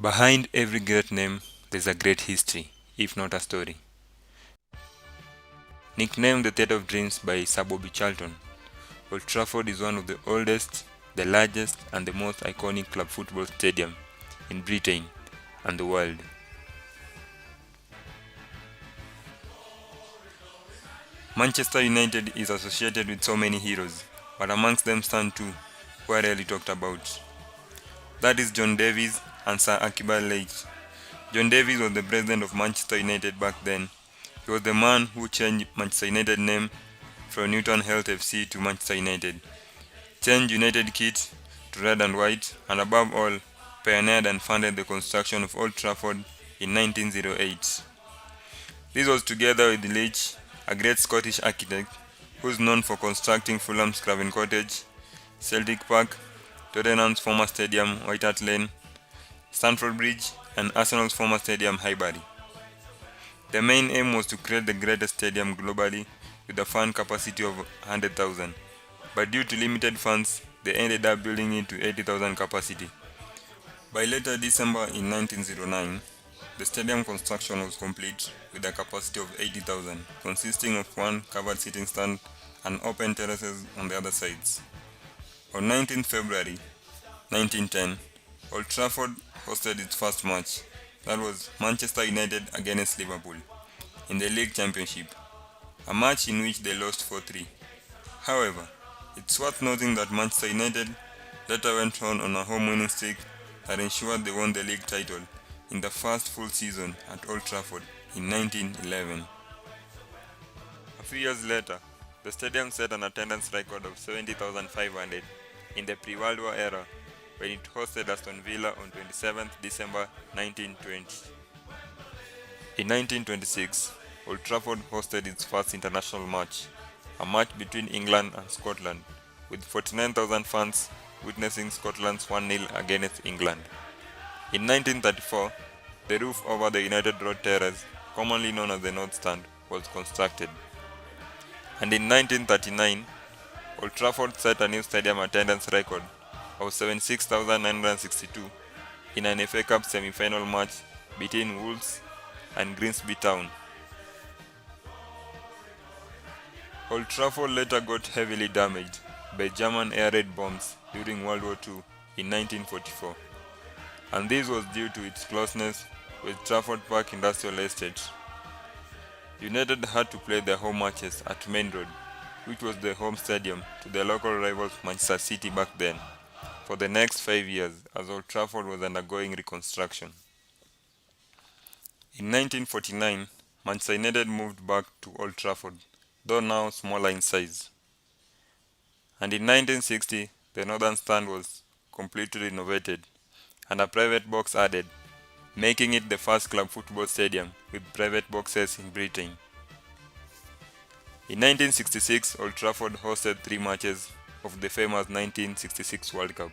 Behind every great name, there's a great history, if not a story. Nicknamed the Theatre of Dreams by Sir Bobby Charlton, Old Trafford is one of the oldest, the largest, and the most iconic club football stadium in Britain and the world. Manchester United is associated with so many heroes, but amongst them stand two who are rarely talked about. That is John Davies and Sir Archibald Leitch. John Davies was the president of Manchester United back then. He was the man who changed Manchester United name from Newton Health FC to Manchester United, changed United kit to red and white, and above all, pioneered and funded the construction of Old Trafford in 1908. This was together with Leitch, a great Scottish architect who is known for constructing Fulham's Craven Cottage, Celtic Park, Tottenham's former stadium White Hart Lane, Stamford Bridge, and Arsenal's former stadium Highbury. The main aim was to create the greatest stadium globally with a fan capacity of 100,000, but due to limited funds, they ended up building it to 80,000 capacity. By later December in 1909, the stadium construction was complete with a capacity of 80,000, consisting of one covered seating stand and open terraces on the other sides. On 19 February 1910, Old Trafford hosted its first match, that was Manchester United against Liverpool, in the League Championship, a match in which they lost 4-3. However, it's worth noting that Manchester United later went on a home winning streak that ensured they won the league title in the first full season at Old Trafford in 1911. A few years later, the stadium set an attendance record of 70,500 in the pre-World War era when it hosted Aston Villa on 27 December 1920. In 1926, Old Trafford hosted its first international match, a match between England and Scotland, with 49,000 fans witnessing Scotland's 1-0 against England. In 1934, the roof over the United Road Terrace, commonly known as the North Stand, was constructed. And in 1939, Old Trafford set a new stadium attendance record of 76,962 in an FA Cup semi-final match between Wolves and Grimsby Town. Old Trafford later got heavily damaged by German air raid bombs during World War II in 1944, and this was due to its closeness with Trafford Park Industrial Estate. United had to play their home matches at Main Road, which was the home stadium to their local rivals Manchester City back then, for the next 5 years as Old Trafford was undergoing reconstruction. In 1949, Manchester United moved back to Old Trafford, though now smaller in size. And in 1960, the northern stand was completely renovated and a private box added, making it the first club football stadium with private boxes in Britain. In 1966, Old Trafford hosted 3 matches of the famous 1966 World Cup.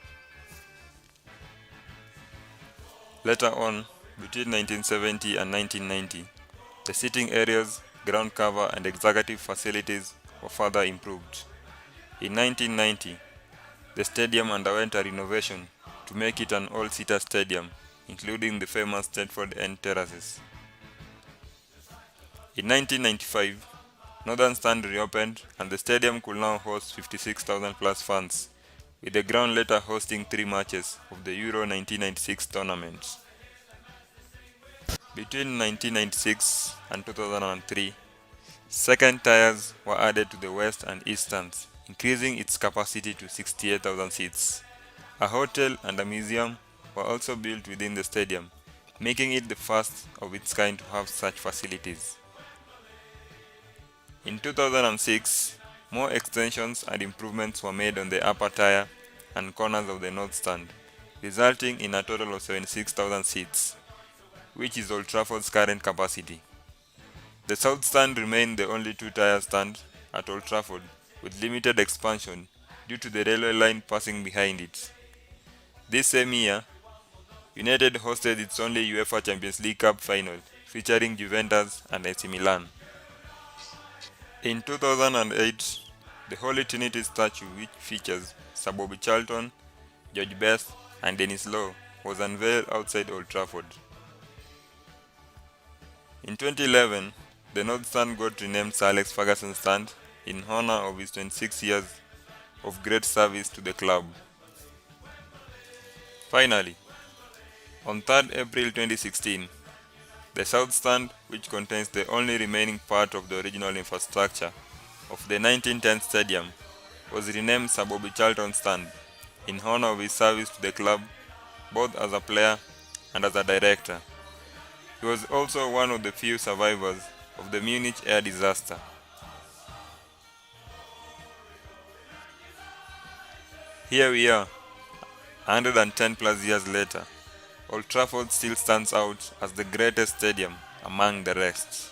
Later on, between 1970 and 1990, the seating areas, ground cover, and executive facilities were further improved. In 1990, the stadium underwent a renovation to make it an all-seater stadium, including the famous Stratford End terraces. In 1995, Northern Stand reopened and the stadium could now host 56,000 plus fans, with the ground later hosting 3 matches of the Euro 1996 tournament. Between 1996 and 2003, second tiers were added to the west and east stands, increasing its capacity to 68,000 seats. A hotel and a museum were also built within the stadium, making it the first of its kind to have such facilities. In 2006, more extensions and improvements were made on the upper tier and corners of the north stand, resulting in a total of 76,000 seats, which is Old Trafford's current capacity. The south stand remained the only 2-tier stand at Old Trafford, with limited expansion due to the railway line passing behind it. This same year, United hosted its only UEFA Champions League Cup final, featuring Juventus and AC Milan. In 2008, the Holy Trinity statue, which features Sir Bobby Charlton, George Best, and Dennis Law, was unveiled outside Old Trafford. In 2011, the North Stand got renamed Sir Alex Ferguson Stand in honor of his 26 years of great service to the club. Finally, on 3rd April 2016, the South Stand, which contains the only remaining part of the original infrastructure of the 1910 stadium, was renamed Sir Bobby Charlton Stand in honor of his service to the club both as a player and as a director. He was also one of the few survivors of the Munich air disaster. Here we are, 110 plus years later. Old Trafford still stands out as the greatest stadium among the rest.